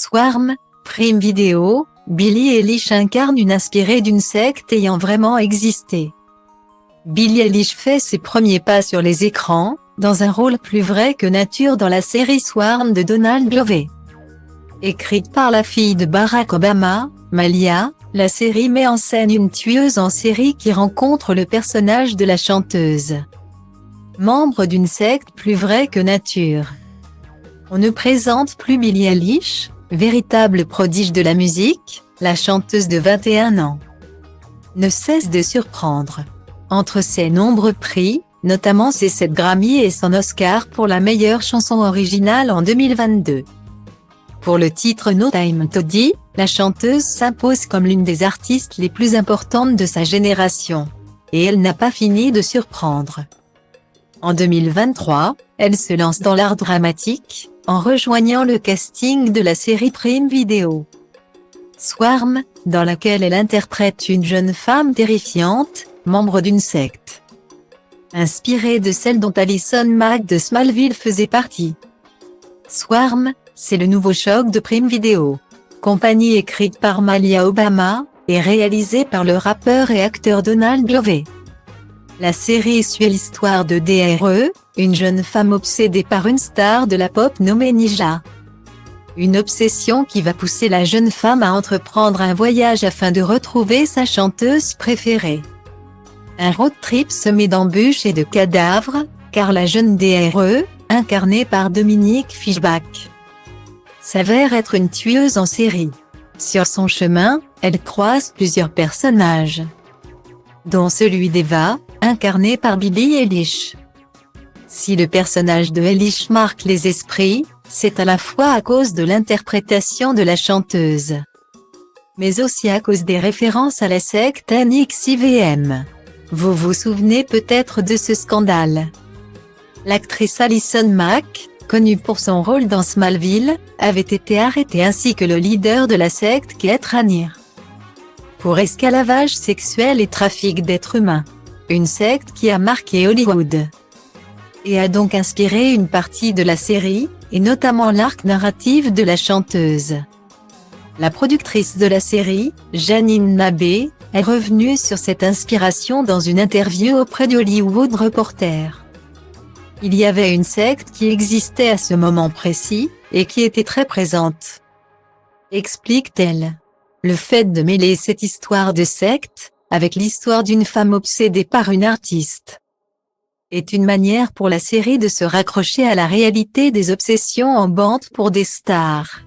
Swarm, Prime Video, Billie Eilish incarne une inspirée d'une secte ayant vraiment existé. Billie Eilish fait ses premiers pas sur les écrans, dans un rôle plus vrai que nature dans la série Swarm de Donald Glover. Écrite par la fille de Barack Obama, Malia, la série met en scène une tueuse en série qui rencontre le personnage de la chanteuse. Membre d'une secte plus vraie que nature. On ne présente plus Billie Eilish, véritable prodige de la musique, la chanteuse de 21 ans ne cesse de surprendre. Entre ses nombreux prix, notamment ses 7 Grammy et son Oscar pour la meilleure chanson originale en 2022. Pour le titre No Time to Die, la chanteuse s'impose comme l'une des artistes les plus importantes de sa génération. Et elle n'a pas fini de surprendre. En 2023, elle se lance dans l'art dramatique, en rejoignant le casting de la série Prime Video. Swarm, dans laquelle elle interprète une jeune femme terrifiante, membre d'une secte. Inspirée de celle dont Allison Mack de Smallville faisait partie. Swarm, c'est le nouveau choc de Prime Video. Compagnie écrite par Malia Obama, et réalisée par le rappeur et acteur Donald Glover. La série suit l'histoire de Dre, une jeune femme obsédée par une star de la pop nommée Nisha. Une obsession qui va pousser la jeune femme à entreprendre un voyage afin de retrouver sa chanteuse préférée. Un road trip semé d'embûches et de cadavres, car la jeune Dre, incarnée par Dominique Fishback, s'avère être une tueuse en série. Sur son chemin, elle croise plusieurs personnages, dont celui d'Eva, incarné par Billie Eilish. Si le personnage de Eilish marque les esprits, c'est à la fois à cause de l'interprétation de la chanteuse, mais aussi à cause des références à la secte NXIVM. Vous vous souvenez peut-être de ce scandale. L'actrice Allison Mack, connue pour son rôle dans Smallville, avait été arrêtée ainsi que le leader de la secte Keith Raniere, pour esclavage sexuel et trafic d'êtres humains. Une secte qui a marqué Hollywood et a donc inspiré une partie de la série, et notamment l'arc narratif de la chanteuse. La productrice de la série, Janine Nabé, est revenue sur cette inspiration dans une interview auprès de Hollywood Reporter. Il y avait une secte qui existait à ce moment précis, et qui était très présente, explique-t-elle. Le fait de mêler cette histoire de secte, avec l'histoire d'une femme obsédée par une artiste, est une manière pour la série de se raccrocher à la réalité des obsessions en bande pour des stars.